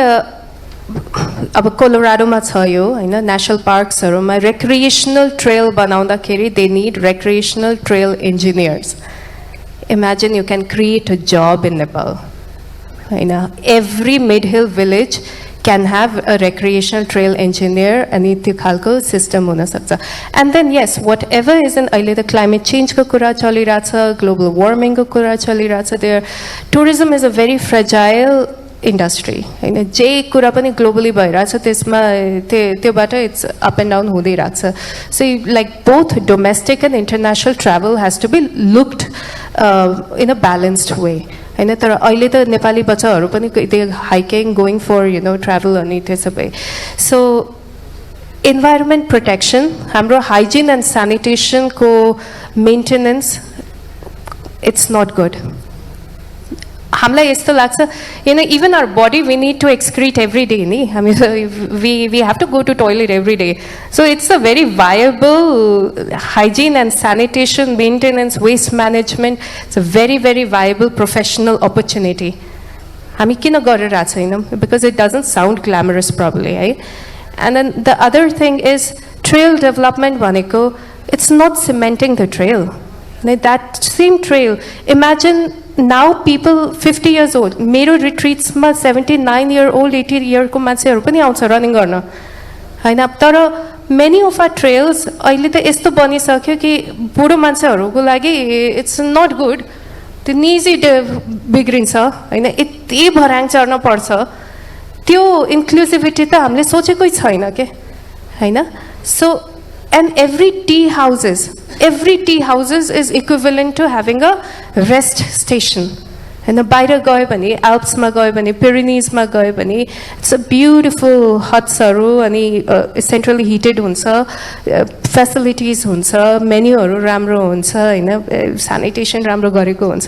[SPEAKER 5] अब कोलोराडोमा छ यो होइन नेसनल पार्क्सहरूमा रेक्रिएसनल ट्रेल बनाउँदाखेरि they need recreational trail engineers Imagine you can create a job in Nepal. Every mid-hill village can have a recreational trail engineer and त्यो खालको system हुन सक्छ and then yes whatever is in अहिले त climate change को कुरा चलिरहेछ global warming को कुरा चलिरहेछ there tourism is a very fragile industry हैन जे कुरा पनि ग्लोबली भइरहेछ त्यसमा त्योबाट इट्स अप एन्ड डाउन हुँदै रहेछ so like both domestic and international travel has to be looked in a balanced way हैन तर अहिले त नेपाली बच्चाहरू पनि they hiking going for you know travel अनि त्यसो भए सो इन्भाइरोमेन्ट प्रोटेक्सन हाम्रो हाइजिन एन्ड स्यानिटेसनको मेन्टेनेन्स इट्स नट गुड हामीलाई यस्तो लाग्छ even our body we need to excrete every day नि हामी we have to go to toilet every day so it's a very viable hygiene and sanitation maintenance waste management it's a very very viable professional opportunity हामी किन गरिरहेको छैनौँ because it doesn't sound glamorous probably है and then the other thing is trail development भनेको it's not cementing the trail that same trail, imagine now people 50 years old, मेरो retreatsमा 79-year-old, 80-year-को मान्छेहरू पनि आउँछ रनिङ गर्न होइन तर many of our trails अहिले त यस्तो बनिसक्यो कि बुढो मान्छेहरूको लागि इट्स नट गुड त्यो निजी बिग्रिन्छ होइन यति भर्याङ चढ्न पर्छ त्यो इन्क्लुसिभिटी त हामीले सोचेकै छैन के होइन so and every tea houses is equivalent to having a rest station and बाहिर गयो भने एल्प्समा गयो भने पिरेनिजमा गयो भने इट्स अ ब्युटिफुल हट्सहरू अनि सेन्ट्रली हिटेड हुन्छ फेसिलिटिज हुन्छ मेन्युहरू राम्रो हुन्छ होइन स्यानिटेसन राम्रो गरेको हुन्छ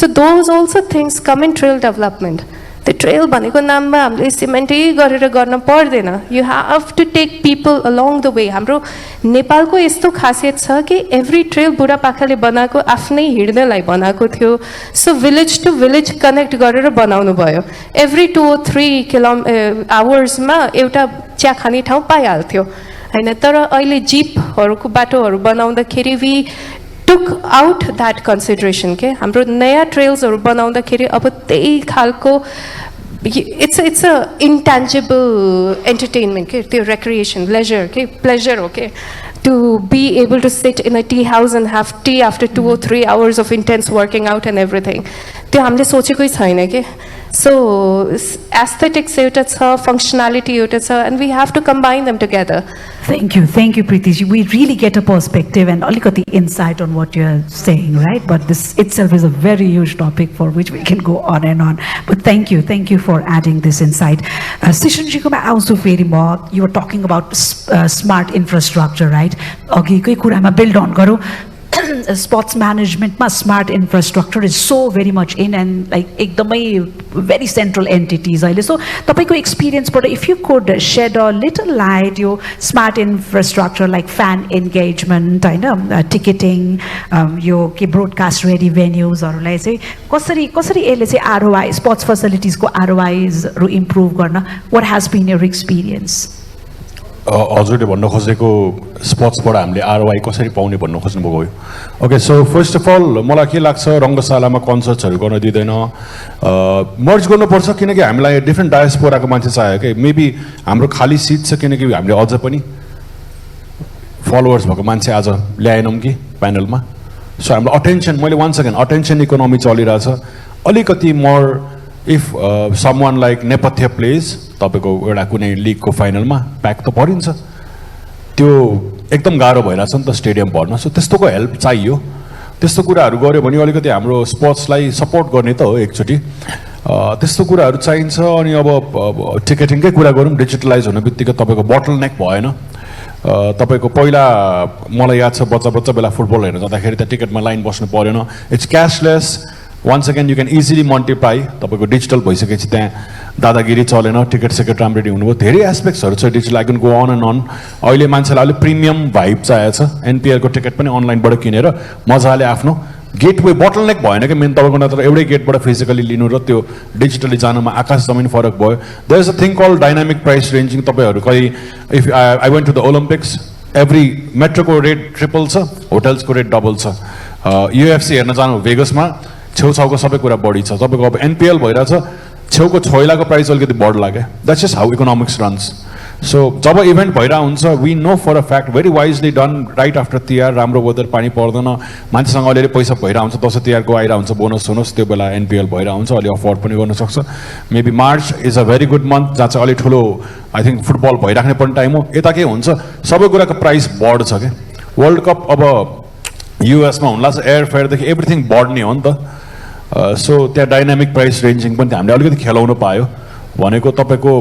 [SPEAKER 5] so those also things come in trail development त्यो ट्रेल भनेको नाममा हामीले सिमेन्टै गरेर गर्न पर्दैन you have to take people along the way हाम्रो नेपालको यस्तो खासियत छ कि एभ्री ट्रेल बुढापाकाले बनाएको आफ्नै हिँड्नलाई बनाएको थियो so village to village connect गरेर बनाउनु भयो एभ्री 2-3 आवर्समा एउटा चिया खाने ठाउँ पाइहाल्थ्यो होइन तर अहिले जिपहरूको बाटोहरू बनाउँदाखेरि we took out that consideration के हाम्रो नयाँ ट्रेल्सहरू बनाउँदाखेरि अब त्यही खालको it's a intangible entertainment के त्यो recreation leisure के pleasure हो के to be able to sit in a tea house and have tea after 2 or 3 hours of intense working out and everything त्यो हामीले सोचेकै छैन के so aesthetics एउटा छ functionality एउटा छ and we have to combine them together.
[SPEAKER 3] Thank you Preeti ji. We really get a perspective and alikati insight on what you're saying, right? But this itself is a very huge topic for which we can go on and on. But thank you for adding this insight. Sishan ji ko ma aunchu feri ma you were talking about smart infrastructure, right? Agi kai kura ma build on garu. Sports management ma smart infrastructure is so very much in and like ekdamai very central entities aile so tapaiko experience but if you could shed a little light your smart infrastructure like fan engagement ticketing yo ke broadcast ready venues haruलाई चाहिँ कसरी यसले चाहिँ ROI sports facilities को ROIs ru improve गर्न what has been your experience
[SPEAKER 4] हजुरले भन्न खोजेको स्पोर्ट्सबाट हामीले आरओआई कसरी पाउने भन्न खोज्नुभएको हो okay so first of all मलाई के लाग्छ रङ्गशालामा कन्सर्ट्सहरू गर्न दिँदैन मर्ज गर्नुपर्छ किनकि हामीलाई डिफ्रेन्ट डायस्पोराको मान्छे चाहियो कि मेबी हाम्रो खाली सिट छ किनकि हामीले अझ पनि फलोवर्स भएको मान्छे आज ल्याएनौँ कि प्यानलमा सो हाम्रो अटेन्सन मैले वान सेकेन्ड अटेन्सन इकोनोमी चलिरहेछ अलिकति more if someone like Nepathya plays तपाईँको एउटा कुनै लिगको फाइनलमा प्याक त परिन्छ त्यो एकदम गाह्रो भइरहेछ नि त स्टेडियम भर्न सो त्यस्तोको हेल्प चाहियो त्यस्तो कुराहरू गऱ्यो भने अलिकति हाम्रो स्पोर्ट्सलाई सपोर्ट गर्ने त हो एकचोटि त्यस्तो कुराहरू चाहिन्छ अनि अब टिकेटिङकै कुरा गरौँ डिजिटलाइज हुने बित्तिकै तपाईँको बोटल नेक भएन तपाईँको पहिला मलाई याद छ बच्चा बेला फुटबल हेर्न जाँदाखेरि त टिकटमा लाइन बस्नु परेन it's cashless once again you can easily multiply तपाईको डिजिटल भइसकेपछि त्यहाँ दादागिरी चलेन टिकट सेकेट राम्ररी हुनुभयो धेरै एस्पेक्ट्सहरू छ digital I can go on and on अहिले मान्छेलाई अलिक प्रिमियम भाइब चाहिएको छ एनपिआरको टिकट पनि अनलाइनबाट किनेर मजाले आफ्नो गेटवे बोटल नेक भएन कि मेन तपाईँको नत्र एउटै गेटबाट फिजिकली लिनु र त्यो डिजिटली जानुमा आकाश जमिन फरक भयो there is a thing call dynamic price ranging तपाईँहरू कहीँ if I went to the Olympics every मेट्रोको रेट ट्रिपल छ होटल्सको रेट डबल छ युएफसी हेर्न जानु भेगसमा छेउछाउको सबै कुरा बढी छ तपाईँको अब एनपिएल भइरहेछ छेउको छोइलाको प्राइस अलिकति बढ्ला क्या that's just how economics runs so जब इभेन्ट भइरहेको हुन्छ we know for a fact very wisely done right after Tihar राम्रो वेदर पानी पर्दैन मान्छेसँग अलिअलि पैसा भइरहेको हुन्छ दसैँ तिहारको आइरहेको हुन्छ बोनस सोनस त्यो बेला एनपिएल भइरहेको हुन्छ अलि अफोर्ड पनि गर्न सक्छ maybe March is a very good month जहाँ चाहिँ अलिक ठुलो आई थिङ्क फुटबल भइराख्ने पनि टाइम हो यता के हुन्छ सबै कुराको प्राइस बढ्छ क्या वर्ल्ड कप अब युएसमा हुन्ला छ एयर फेयरदेखि एभ्रिथिङ बढ्ने हो नि त सो त्यहाँ डाइनामिक प्राइस रेन्जिङ पनि हामीले अलिकति खेलाउन पायो भनेको तपाईँको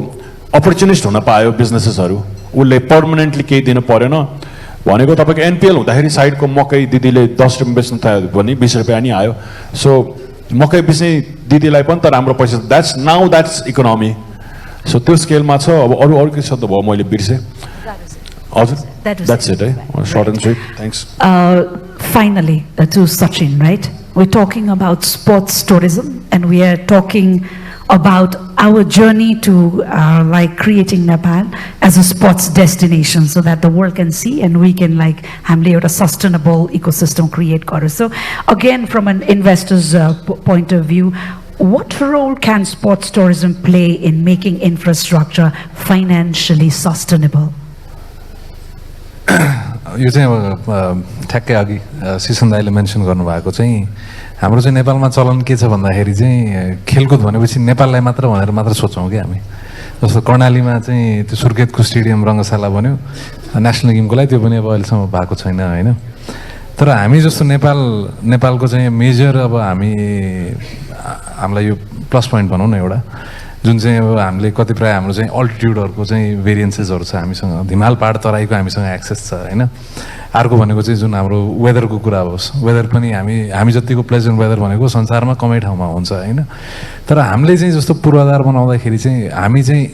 [SPEAKER 4] अपर्च्युनिस्ट हुन पायो बिजनेसेसहरू उसले पर्मानेन्टली केही दिनु परेन भनेको तपाईँको एनपिएल हुँदाखेरि साइडको मकै दिदीले 10 रुपियाँ बेच्नु थाल्यो भने 20 रुपियाँ नि आयो सो मकै पिस्ने दिदीलाई पनि त राम्रो पैसा द्याट्स इकोनोमी सो त्यो स्केलमा छ अब अरू के शब्द भयो मैले बिर्सेँ हजुर द्याट्स इट है short and sweet thanks
[SPEAKER 3] Finally, to Sachin, right? We're talking about sports tourism, and we are talking about our journey to like creating Nepal as a sports destination, so that the world can see and we can like have a sustainable ecosystem create. So, again, from an investor's point of view, what role can sports tourism play in making infrastructure financially sustainable?
[SPEAKER 2] यो चाहिँ अब ठ्याक्कै अघि सिसन दाइले mention गर्नुभएको चाहिँ हाम्रो चाहिँ नेपालमा चलन के छ भन्दाखेरि चाहिँ खेलकुद भनेपछि नेपाललाई मात्र भनेर मात्र सोच्छौँ कि हामी जस्तो कर्णालीमा चाहिँ त्यो सुर्खेतको स्टेडियम रङ्गशाला बन्यो नेसनल गेमको लागि त्यो पनि अब अहिलेसम्म भएको छैन होइन तर हामी जस्तो नेपालको चाहिँ मेजर अब हामीलाई यो प्लस पोइन्ट भनौँ न एउटा जुन चाहिँ अब हामीले कतिपय हाम्रो चाहिँ अल्टिट्युडहरूको चाहिँ भेरिएन्सेसहरू छ हामीसँग हिमाल पहाड तराईको हामीसँग एक्सेस छ होइन अर्को भनेको चाहिँ जुन हाम्रो वेदरको कुरा होस् वेदर पनि हामी जतिको प्लेजेन्ट वेदर भनेको संसारमा कमै ठाउँमा हुन्छ होइन तर हामीले चाहिँ जस्तो पूर्वाधार बनाउँदाखेरि चाहिँ हामी चाहिँ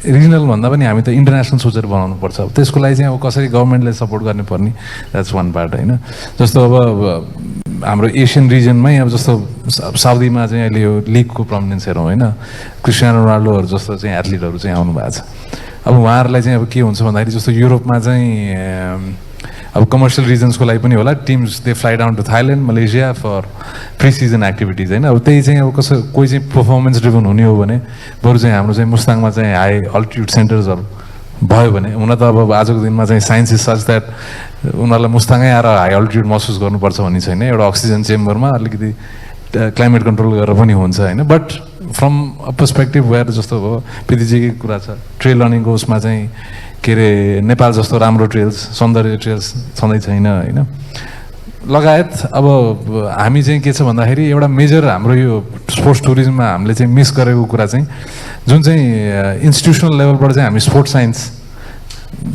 [SPEAKER 2] रिजनल भन्दा पनि हामी त इन्टरनेसनल सोचेर बनाउनु पर्छ अब त्यसको लागि चाहिँ अब कसरी गभर्मेन्टले सपोर्ट गर्नुपर्ने द्याट्स वान पार्ट होइन जस्तो अब हाम्रो एसियन रिजनमै अब जस्तो साउदीमा चाहिँ अहिले यो लिगको प्रमिनेन्स हेरौँ होइन क्रिस्टियानो रोनाल्डोहरू जस्तो चाहिँ एथलिटहरू चाहिँ आउनु भएको छ अब उहाँहरूलाई चाहिँ अब के हुन्छ भन्दाखेरि जस्तो युरोपमा चाहिँ अब कमर्सियल रिजन्सको लागि पनि होला teams they fly down to Thailand Malaysia for pre season activities होइन अब त्यही चाहिँ अब कोही चाहिँ पर्फर्मेन्स ड्रिभन हुने हो भने बरु चाहिँ हाम्रो चाहिँ मुस्ताङमा चाहिँ हाई अल्टिट्युड सेन्टर्सहरू भयो भने हुन त अब आजको दिनमा चाहिँ साइन्स इज सच द्याट उनीहरूलाई मुस्ताङै आएर हाई अल्टिट्युड महसुस गर्नुपर्छ भन्ने छैन एउटा अक्सिजन चेम्बरमा अलिकति क्लाइमेट कन्ट्रोल गरेर पनि हुन्छ होइन but from a perspective where जस्तो अब पिदिजीकै कुरा छ ट्रेल रनिङको उसमा चाहिँ के अरे नेपाल जस्तो राम्रो ट्रेल्स सौन्दर्य ट्रेल्स छँदै छैन होइन लगायत अब हामी चाहिँ के छ भन्दाखेरि एउटा मेजर हाम्रो यो स्पोर्ट्स टुरिज्ममा हामीले चाहिँ मिस गरेको कुरा चाहिँ जुन चाहिँ इन्स्टिट्युसनल लेभलबाट चाहिँ हामी स्पोर्ट्स साइन्स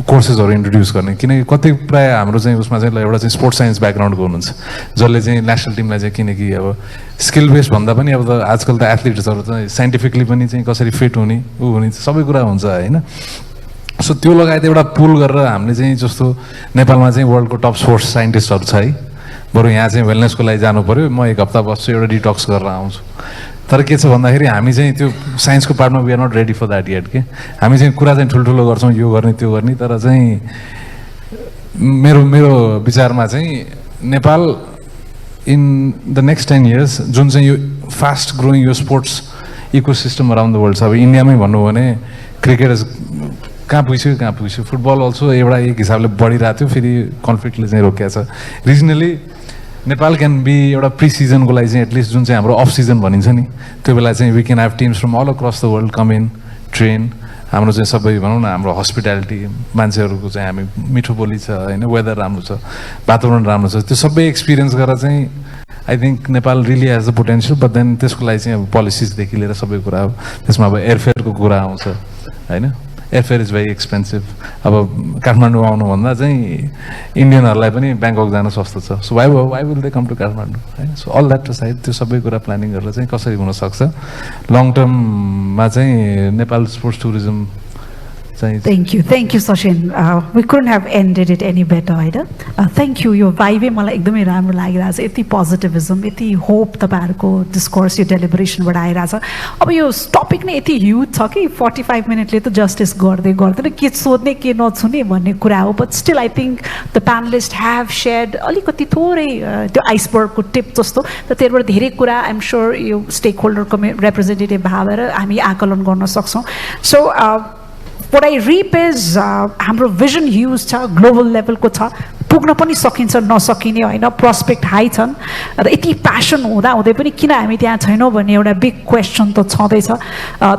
[SPEAKER 2] कोर्सेसहरू इन्ट्रोड्युस गर्ने किनकि कति प्रायः हाम्रो चाहिँ उसमा चाहिँ एउटा चाहिँ स्पोर्ट्स साइन्स ब्याकग्राउन्डको हुनुहुन्छ जसले चाहिँ नेसनल टिमलाई चाहिँ किनकि अब स्किल बेस्ड भन्दा पनि अब त आजकल त एथलिट्सहरू चाहिँ साइन्टिफिकली पनि चाहिँ कसरी फिट हुने हुने सबै कुरा हुन्छ होइन सो त्यो लगायत एउटा पुल गरेर हामीले चाहिँ जस्तो नेपालमा चाहिँ वर्ल्डको टप स्पोर्ट्स साइन्टिस्टहरू छ है बरु यहाँ चाहिँ वेलनेसको लागि जानु पऱ्यो म एक हप्ता बस्छु एउटा डिटक्स गरेर आउँछु तर के छ भन्दाखेरि हामी चाहिँ त्यो साइन्सको पार्टमा we are not ready for that yet के हामी चाहिँ कुरा चाहिँ ठुल्ठुलो गर्छौँ यो गर्ने त्यो गर्ने तर चाहिँ मेरो विचारमा चाहिँ Nepal in the next 10 years जुन चाहिँ यो फास्ट ग्रोइङ यो sports ecosystem around the world छ अब इन्डियामै भन्नु भने क्रिकेट कहाँ पुग्यो फुटबल अल्सो एउटा एक हिसाबले बढिरहेको थियो फेरि कन्फ्लिक्टले चाहिँ रोकिएको छ रिजनली नेपाल क्यान बी एउटा प्री सिजनको लागि चाहिँ एटलिस्ट जुन चाहिँ हाम्रो अफ सिजन भनिन्छ नि त्यो बेला चाहिँ we can have teams from all across the world come in train हाम्रो चाहिँ सबै भनौँ न हाम्रो हस्पिटालिटी मान्छेहरूको चाहिँ हामी मिठो बोली छ होइन वेदर राम्रो छ वातावरण राम्रो छ त्यो सबै एक्सपिरियन्स गरेर चाहिँ I think Nepal really has the potential but then त्यसको लागि चाहिँ अब पोलिसिसदेखि लिएर सबै कुरा अब त्यसमा अब एयरफेयरको कुरा आउँछ होइन एयरफेयर इज भेरी एक्सपेन्सिभ अब काठमाडौँ आउनुभन्दा चाहिँ इन्डियनहरूलाई पनि ब्याङ्कक जान सस्तो छ so why will they come to Kathmandu होइन सो अल द्याट साइड त्यो सबै कुरा प्लानिङ गरेर चाहिँ कसरी हुनसक्छ लङ टर्ममा चाहिँ नेपाल स्पोर्ट्स टुरिज्म चाहिँ
[SPEAKER 3] Thank you, Sachin. We couldn't have ended it any better, होइन thank you. यो भाइबे मलाई एकदमै राम्रो लागिरहेको छ यति पोजिटिभिजम यति होप तपाईँहरूको डिस्कोर्स यो डेलिबरेसनबाट आइरहेछ अब यो टपिक नै यति ह्युज छ कि 45 मिनटले त जस्टिस गर्दैन के सोध्ने के नछुने भन्ने कुरा हो but still I think the panellist have सेयर्ड अलिकति थोरै त्यो आइसबर्गको टिप जस्तो त त्योबाट धेरै कुरा आइएम स्योर यो स्टेक होल्डरको रिप्रेजेन्टेटिभ भएर हामी आकलन गर्न सक्छौँ so what I reap is हाम्रो vision huge छ ग्लोबल लेभलको छ पुग्न पनि सकिन्छ नसकिने होइन प्रोस्पेक्ट हाई छन् र यति प्यासन हुँदै पनि किन हामी त्यहाँ छैनौँ भन्ने एउटा बिग क्वेसन त छँदैछ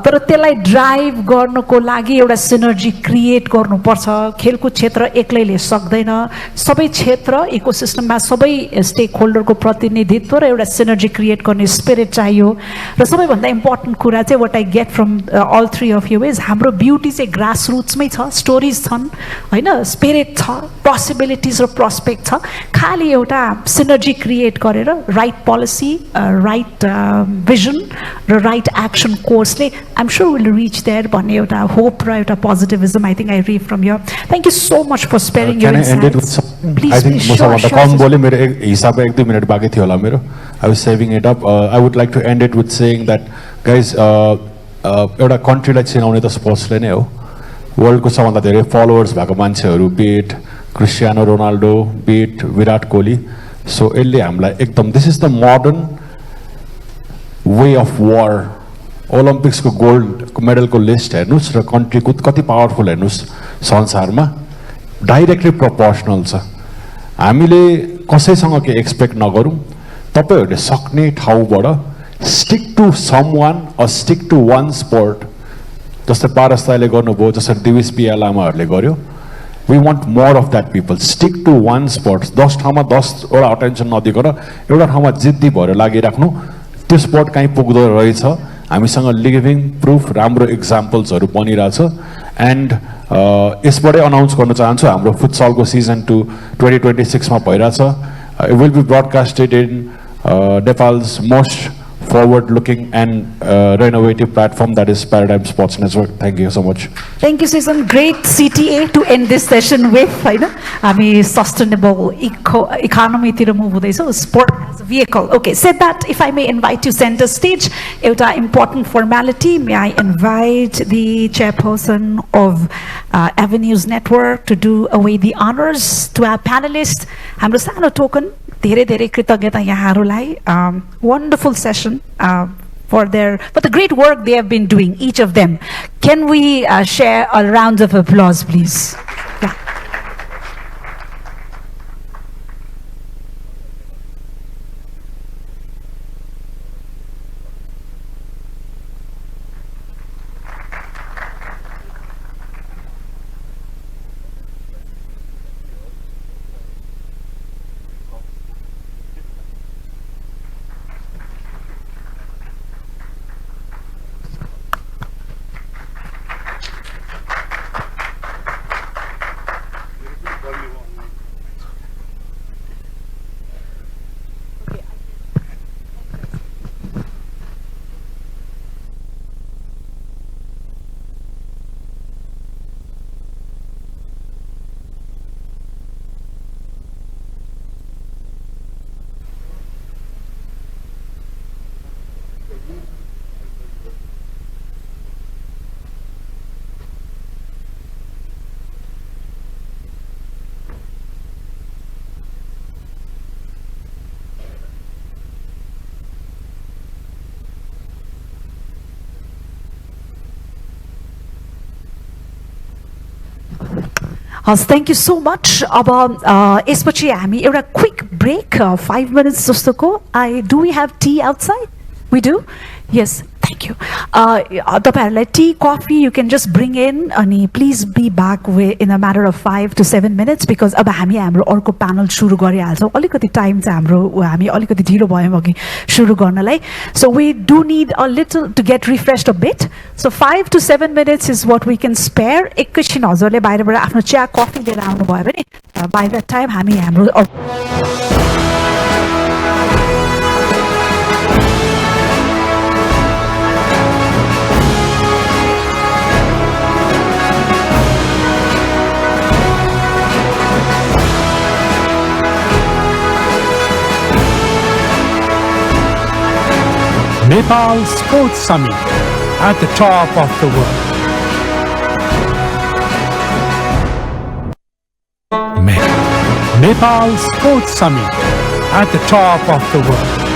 [SPEAKER 3] तर त्यसलाई ड्राइभ गर्नको लागि एउटा सिनर्जी क्रिएट गर्नुपर्छ खेलकुद क्षेत्र एक्लैले सक्दैन सबै क्षेत्र इकोसिस्टममा सबै स्टेक होल्डरको प्रतिनिधित्व र एउटा सिनर्जी क्रिएट गर्ने स्पिरिट चाहियो र सबैभन्दा इम्पोर्टेन्ट कुरा चाहिँ what I get from all three of you is हाम्रो ब्युटी चाहिँ ग्रास रुट्समै छ स्टोरिज छन् होइन स्पिरिट छ पोसिबिलिटिज दोस्रो prospect छ खाली एउटा synergy create गरेर right policy, right vision र right action course ले I'm sure we'll reach there भन्ने एउटा hope र एउटा positivism I think I read from here. Thank you so much for sparing your
[SPEAKER 4] Can I end it with
[SPEAKER 3] insights.
[SPEAKER 4] some?
[SPEAKER 3] Please,
[SPEAKER 4] I think
[SPEAKER 3] please,
[SPEAKER 4] most
[SPEAKER 3] sure,
[SPEAKER 4] of the
[SPEAKER 3] sure,
[SPEAKER 4] com
[SPEAKER 3] sure.
[SPEAKER 4] बोले मेरो हिसाबमा 1-2 minute बाँकी थियो होला मेरो. I was saving it up. I would like to end it with saying that guys एउटा कन्ट्रीलाई चिनाउने त स्पोर्ट्सले नै हो. वर्ल्डको सबभन्दा धेरै फलोवर्स भएको मान्छेहरू beat Cristiano Ronaldo beat Virat Kohli. So यसले हामीलाई एकदम this is the modern way of war. ओलम्पिक्सको गोल्ड मेडलको लिस्ट हेर्नुहोस् र कन्ट्री कति पावरफुल हेर्नुहोस् संसारमा डाइरेक्टली प्रोपोर्सनल छ. हामीले कसैसँग के एक्सपेक्ट नगरौँ. तपाईँहरूले सक्ने ठाउँबाट stick to some one or stick to one sport जस्तै पारस दाइले गर्नुभयो जसरी दिविस पिया लामाहरूले गर्यो. We want more of that people. Stick to one sports. 10 ठाउँमा 10वटा अटेन्सन नदिएर एउटा ठाउँमा जिद्दी भएर लागिराख्नु. त्यो स्पोर्ट कहीँ पुग्दो रहेछ. हामीसँग लिभिङ प्रुफ राम्रो इक्जाम्पल्सहरू बनिरहेछ. एन्ड यसबाटै अनाउन्स गर्न चाहन्छु हाम्रो फुटसलको सिजन 2 2026 मा भइरहेछ. It will be broadcasted in Nepal's most forward-looking and innovative platform, that is Paradigm Sports Network. Thank you so much.
[SPEAKER 3] Thank you, Susan. Great CTA to end this session with. हामी sustainable economy तिर move हुँदैछौँ. Sport as a vehicle. Okay, said that, if I may invite you center stage, एउटा important formality. May I invite the chairperson of Avenues Network to do away the honors to our panelists. हाम्रो सानो token. धेरै धेरै कृतज्ञता यहाँहरूलाई. Wonderful session for the great work they have been doing, each of them. Can we share a round of applause, please? Yeah. Thank you so much. अब यसपछि हामी एउटा quick break, 5 minutes जस्तोको. Do we have tea outside? We do? Yes, thank you. तपाईँहरूलाई tea, coffee, you can just bring in. अनि please be back in a matter of 5 to 7 minutes because अब हामी हाम्रो अर्को panel सुरु गरिहाल्छौँ. अलिकति टाइम चाहिँ हामी अलिकति ढिलो भयौँ अघि सुरु गर्नलाई. So we do need a little to get refreshed a bit. So 5 to 7 minutes is what we can spare. एकैछिन हजुरले बाहिरबाट आफ्नो चिया कफी लिएर आउनुभयो भने by that time हामी हाम्रो
[SPEAKER 1] Nepal Sports Summit at the top of the world. Nepal Sports Summit at the top of the world.